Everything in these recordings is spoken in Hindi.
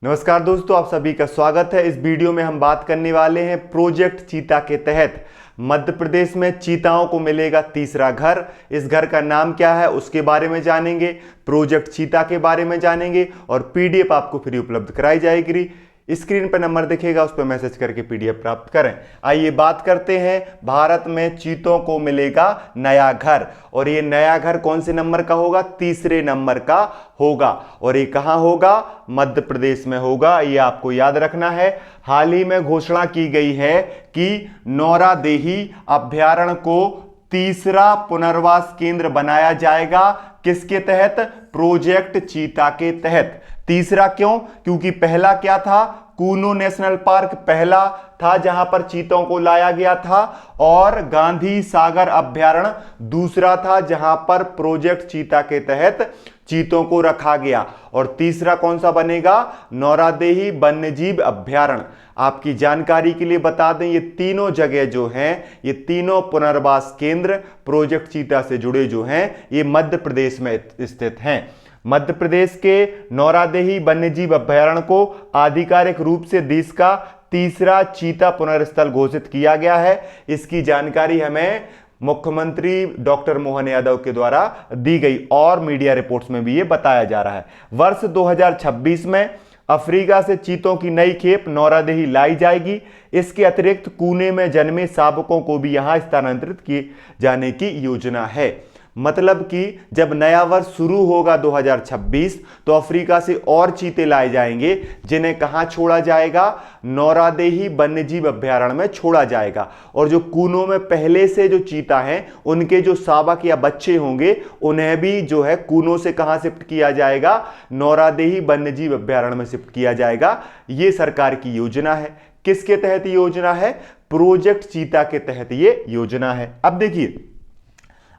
नमस्कार दोस्तों, आप सभी का स्वागत है। इस वीडियो में हम बात करने वाले हैं प्रोजेक्ट चीता के तहत मध्य प्रदेश में चीताओं को मिलेगा तीसरा घर। इस घर का नाम क्या है उसके बारे में जानेंगे, प्रोजेक्ट चीता के बारे में जानेंगे और पीडीएफ आपको फ्री उपलब्ध कराई जाएगी। स्क्रीन पर नंबर दिखेगा, उस पर मैसेज करके पीडीएफ प्राप्त करें। आइए बात करते हैं, भारत में चीतों को मिलेगा नया घर और ये नया घर कौन से नंबर का होगा? तीसरे नंबर का होगा। और ये कहां होगा? मध्य प्रदेश में होगा, ये आपको याद रखना है। हाल ही में घोषणा की गई है कि नौरादेही अभ्यारण्य को तीसरा पुनर्वास केंद्र बनाया जाएगा। किसके तहत? प्रोजेक्ट चीता के तहत। तीसरा क्यों? क्योंकि पहला क्या था? कूनो नेशनल पार्क पहला था जहां पर चीतों को लाया गया था और गांधी सागर अभ्यारण्य दूसरा था जहां पर प्रोजेक्ट चीता के तहत चीतों को रखा गया। और तीसरा कौन सा बनेगा? नौरादेही वन्यजीव अभ्यारण्य। आपकी जानकारी के लिए बता दें, ये तीनों जगह जो हैं, ये तीनों पुनर्वास केंद्र प्रोजेक्ट चीता से जुड़े जो हैं, ये मध्य प्रदेश में स्थित हैं। मध्य प्रदेश के नौरादेही वन्यजीव अभ्यारण्य को आधिकारिक रूप से देश का तीसरा चीता पुनर्स्थल घोषित किया गया है। इसकी जानकारी हमें मुख्यमंत्री डॉक्टर मोहन यादव के द्वारा दी गई और मीडिया रिपोर्ट्स में भी ये बताया जा रहा है। वर्ष 2026 में अफ्रीका से चीतों की नई खेप नौरादेही लाई जाएगी। इसके अतिरिक्त कूने में जन्मे शावकों को भी यहां स्थानांतरित किए जाने की योजना है। मतलब कि जब नया वर्ष शुरू होगा 2026 तो अफ्रीका से और चीते लाए जाएंगे, जिन्हें कहां छोड़ा जाएगा? नौरादेही वन्यजीव अभ्यारण्य में छोड़ा जाएगा। और जो कूनों में पहले से जो चीता हैं, उनके जो शावक या बच्चे होंगे, उन्हें भी जो है कूनों से कहां शिफ्ट किया जाएगा? नौरादेही वन्यजीव अभ्यारण्य में शिफ्ट किया जाएगा। यह सरकार की योजना है। किसके तहत योजना है? प्रोजेक्ट चीता के तहत ये योजना है। अब देखिए,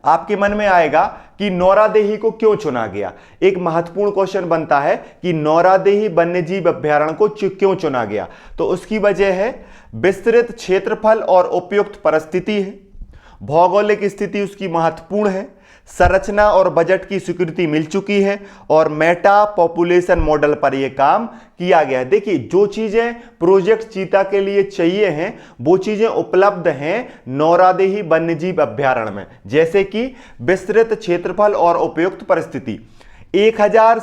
आपके मन में आएगा कि नौरादेही को क्यों चुना गया। एक महत्वपूर्ण क्वेश्चन बनता है कि नौरादेही वन्यजीव अभ्यारण्य को क्यों चुना गया। तो उसकी वजह है विस्तृत क्षेत्रफल और उपयुक्त परिस्थिति है, भौगोलिक स्थिति उसकी महत्वपूर्ण है, संरचना और बजट की स्वीकृति मिल चुकी है और मेटा पॉपुलेशन मॉडल पर यह काम किया गया है। देखिए, जो चीजें प्रोजेक्ट चीता के लिए चाहिए हैं वो चीजें उपलब्ध हैं नौरादेही वन्यजीव अभ्यारण्य में, जैसे कि विस्तृत क्षेत्रफल और उपयुक्त परिस्थिति। 1000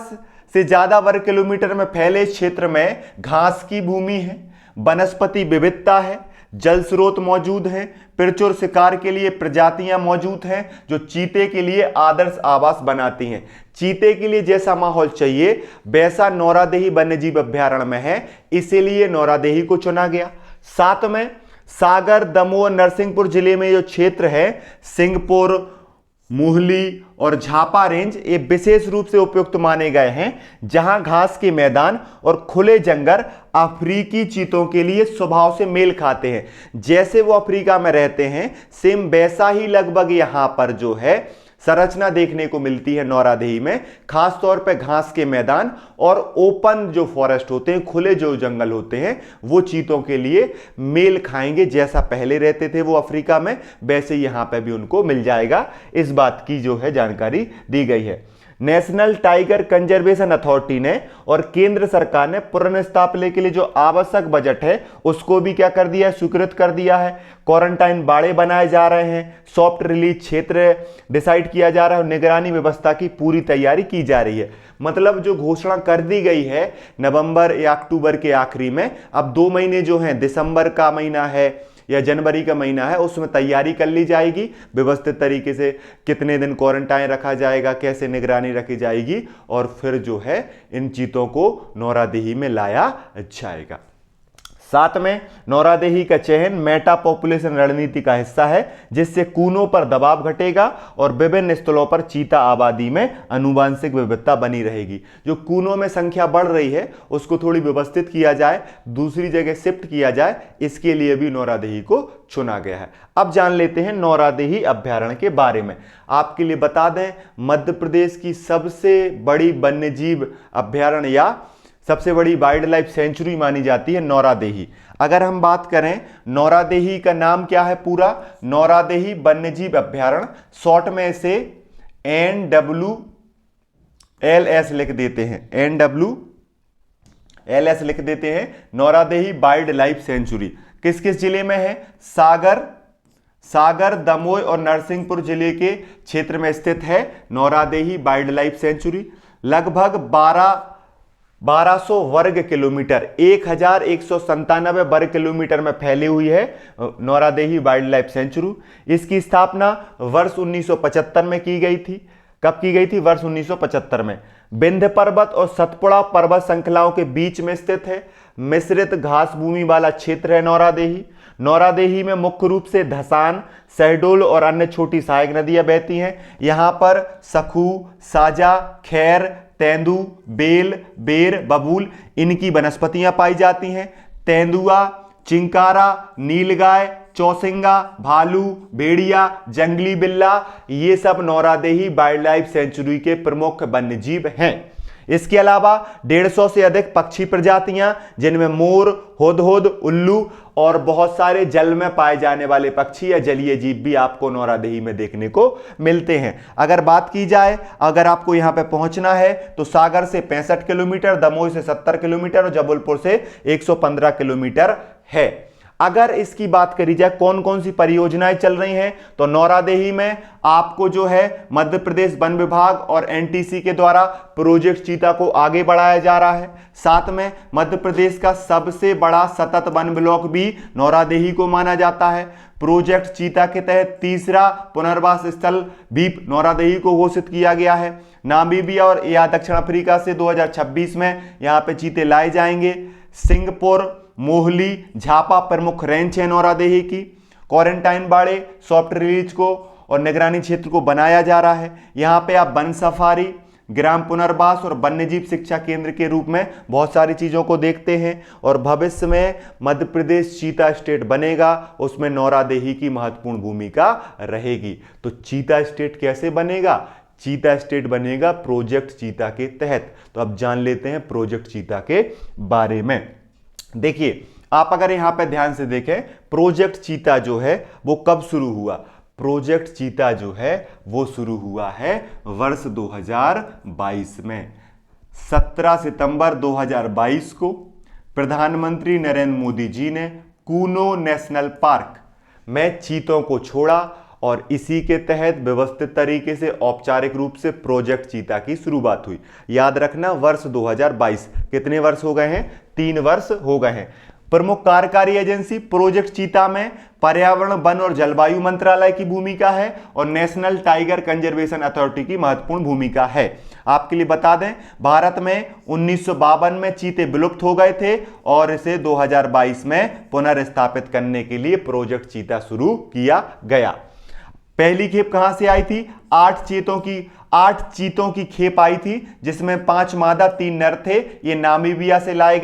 से ज्यादा वर्ग किलोमीटर में फैले इस क्षेत्र में घास की भूमि है, वनस्पति विविधता है, जल स्रोत मौजूद हैं, प्रचुर शिकार के लिए प्रजातियां मौजूद हैं जो चीते के लिए आदर्श आवास बनाती हैं। चीते के लिए जैसा माहौल चाहिए वैसा नौरादेही वन्यजीव अभ्यारण्य में है, इसीलिए नौरादेही को चुना गया। साथ में सागर, दमोह, नरसिंहपुर जिले में जो क्षेत्र है, सिंहपुर, मुहली और झापा रेंज, ये विशेष रूप से उपयुक्त माने गए हैं, जहां घास के मैदान और खुले जंगल अफ्रीकी चीतों के लिए स्वभाव से मेल खाते हैं। जैसे वो अफ्रीका में रहते हैं, सेम वैसा ही लगभग यहां पर जो है संरचना देखने को मिलती है नौरादेही में। खास तौर पे घास के मैदान और ओपन जो फॉरेस्ट होते हैं, खुले जो जंगल होते हैं, वो चीतों के लिए मेल खाएंगे। जैसा पहले रहते थे वो अफ्रीका में, वैसे यहां पे भी उनको मिल जाएगा। इस बात की जो है जानकारी दी गई है। नेशनल टाइगर कंजर्वेशन अथॉरिटी ने और केंद्र सरकार ने पुनर्स्थापना के लिए जो आवश्यक बजट है उसको भी क्या कर दिया है? स्वीकृत कर दिया है। क्वारंटाइन बाड़े बनाए जा रहे हैं, सॉफ्ट रिलीज क्षेत्र डिसाइड किया जा रहा है और निगरानी व्यवस्था की पूरी तैयारी की जा रही है। मतलब जो घोषणा कर दी गई है नवंबर या अक्टूबर के आखिरी में, अब 2 महीने जो हैं, दिसंबर का महीना है या जनवरी का महीना है, उसमें तैयारी कर ली जाएगी व्यवस्थित तरीके से। कितने दिन क्वारंटाइन रखा जाएगा, कैसे निगरानी रखी जाएगी और फिर जो है इन चीतों को नौरादेही में लाया जाएगा। साथ में नौरादेही का चयन मेटा पॉपुलेशन रणनीति का हिस्सा है, जिससे कूनों पर दबाव घटेगा और विभिन्न स्थलों पर चीता आबादी में आनुवंशिक विविधता बनी रहेगी। जो कूनों में संख्या बढ़ रही है उसको थोड़ी व्यवस्थित किया जाए, दूसरी जगह शिफ्ट किया जाए, इसके लिए भी नौरादेही को चुना गया है। अब जान लेते हैं नौरादेही अभ्यारण्य के बारे में। आपके लिए बता दें, मध्य प्रदेश की सबसे बड़ी वन्यजीव अभ्यारण्य या सबसे बड़ी वाइल्ड लाइफ सेंचुरी मानी जाती है नौरादेही। अगर हम बात करें, नौरादेही का नाम क्या है पूरा? नौरादेही वन्यजीव अभ्यारण्य, शॉर्ट में इसे NWLS लिख देते हैं, NWLS। LS लिख देते हैं। नौरादेही वाइल्ड लाइफ सेंचुरी किस किस जिले में है? सागर, दमोह और नरसिंहपुर जिले के क्षेत्र में स्थित है नौरादेही वाइल्ड लाइफ सेंचुरी। लगभग 1200 वर्ग किलोमीटर, 1197 वर्ग किलोमीटर में फैली हुई है नौरादेही वाइल्ड लाइफ सेंचुरी। इसकी स्थापना वर्ष 1975 में की गई थी। कब की गई थी? वर्ष 1975 में। विंध्य पर्वत और सतपुड़ा पर्वत श्रृंखलाओं के बीच में स्थित है। मिश्रित घास भूमि वाला क्षेत्र है नौरादेही। नौरादेही में मुख्य रूप से धसान, शहडोल और अन्य छोटी सहायक नदियां बहती हैं। यहां पर सखू, साजा, खैर, तेंदू, बेल, बेर, बबूल इनकी वनस्पतियां पाई जाती हैं। तेंदुआ, चिंकारा, नीलगाय, चौसिंगा, भालू, भेड़िया, जंगली बिल्ला ये सब नौरादेही वाइल्ड लाइफ सेंचुरी के प्रमुख वन्यजीव हैं। इसके अलावा 150 से अधिक पक्षी प्रजातियां जिनमें मोर, हुदहुद, उल्लू और बहुत सारे जल में पाए जाने वाले पक्षी या जलीय जीव भी आपको नौरादेही में देखने को मिलते हैं। अगर बात की जाए, अगर आपको यहां पे पहुंचना है तो सागर से 65 किलोमीटर, दमोह से 70 किलोमीटर और जबलपुर से 115 किलोमीटर है। अगर इसकी बात करी जाए कौन कौन सी परियोजनाएं चल रही हैं, तो नौरादेही में आपको जो है मध्य प्रदेश वन विभाग और NTC के द्वारा प्रोजेक्ट चीता को आगे बढ़ाया जा रहा है। साथ में मध्य प्रदेश का सबसे बड़ा सतत वन ब्लॉक भी नौरादेही को माना जाता है। प्रोजेक्ट चीता के तहत तीसरा पुनर्वास स्थल भी नौरादेही को घोषित किया गया है। नामीबिया और या दक्षिण अफ्रीका से 2026 में यहां पे चीते लाए जाएंगे। सिंगापुर, मोहली, झापा प्रमुख रेंज है नौरादेही की। क्वारंटाइन बाड़े, सॉफ्ट रिलीज को और निगरानी क्षेत्र को बनाया जा रहा है। यहां पे आप वन सफारी, ग्राम पुनर्वास और वन्यजीव शिक्षा केंद्र के रूप में बहुत सारी चीजों को देखते हैं। और भविष्य में मध्य प्रदेश चीता स्टेट बनेगा, उसमें नौरादेही की महत्वपूर्ण भूमिका रहेगी। तो चीता स्टेट कैसे बनेगा? चीता स्टेट बनेगा प्रोजेक्ट चीता के तहत। तो अब जान लेते हैं प्रोजेक्ट चीता के बारे में। देखिए, आप अगर यहां पे ध्यान से देखें, प्रोजेक्ट चीता जो है वो कब शुरू हुआ? प्रोजेक्ट चीता जो है वो शुरू हुआ है वर्ष 2022 में। 17 सितंबर 2022 को प्रधानमंत्री नरेंद्र मोदी जी ने कूनो नेशनल पार्क में चीतों को छोड़ा और इसी के तहत व्यवस्थित तरीके से औपचारिक रूप से प्रोजेक्ट चीता की शुरुआत हुई। याद रखना, वर्ष 2022। कितने वर्ष हो गए हैं? 3 वर्ष हो गए हैं। प्रमुख कार्यकारी एजेंसी प्रोजेक्ट चीता में पर्यावरण, वन और जलवायु मंत्रालय की भूमिका है और नेशनल टाइगर कंजर्वेशन अथॉरिटी की महत्वपूर्ण भूमिका है। आपके लिए बता दें, भारत में 1952 में चीते विलुप्त हो गए थे और इसे 2022 में पुनर्स्थापित करने के लिए प्रोजेक्ट चीता शुरू किया गया। पहली खेप कहां से आई थी? 8 चीतों की खेप आई थी, जिसमें 5 मादा 3 नर थे। ये नामीबिया से लाए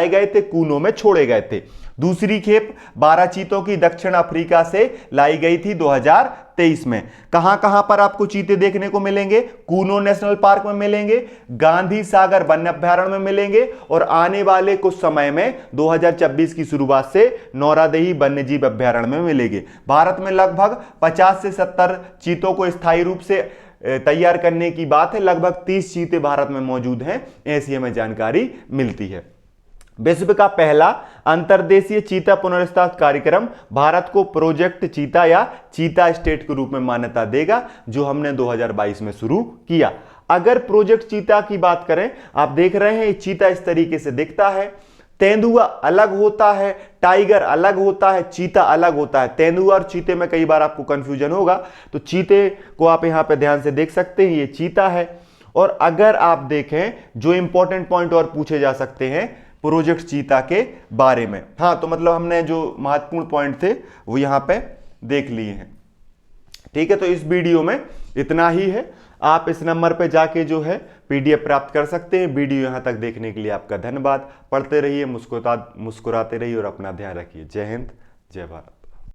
गए थे, कूनो में छोड़े गए थे। दूसरी खेप 12 चीतों की दक्षिण अफ्रीका से लाई गई थी 2023 में। कहां कहां पर आपको चीते देखने को मिलेंगे? कूनो नेशनल पार्क में मिलेंगे, गांधी सागर वन्य अभ्यारण्य में मिलेंगे और आने वाले कुछ समय में 2026 की शुरुआत से नौरादेही वन्यजीव अभ्यारण्य में मिलेंगे। भारत में लगभग 50 से 70 चीतों को स्थायी रूप से तैयार करने की बात है। लगभग 30 चीते भारत में मौजूद हैं, ऐसी हमें जानकारी मिलती है। विश्व का पहला अंतर्देशीय चीता पुनर्स्थापित कार्यक्रम भारत को प्रोजेक्ट चीता या चीता स्टेट के रूप में मान्यता देगा, जो हमने 2022 में शुरू किया। अगर प्रोजेक्ट चीता की बात करें, आप देख रहे हैं चीता इस तरीके से दिखता है। तेंदुआ अलग होता है, टाइगर अलग होता है, चीता अलग होता है। तेंदुआ और चीते में कई बार आपको कंफ्यूजन होगा, तो चीते को आप यहां पे ध्यान से देख सकते हैं, ये चीता है। और अगर आप देखें, जो इंपॉर्टेंट पॉइंट और पूछे जा सकते हैं प्रोजेक्ट चीता के बारे में, हाँ, तो मतलब हमने जो महत्वपूर्ण पॉइंट थे वो यहां पे देख लिए हैं। ठीक है, तो इस वीडियो में इतना ही है। आप इस नंबर पे जाके जो है PDF प्राप्त कर सकते हैं। वीडियो यहां तक देखने के लिए आपका धन्यवाद। पढ़ते रहिए, मुस्कुराते रहिए और अपना ध्यान रखिए। जय हिंद, जय भारत।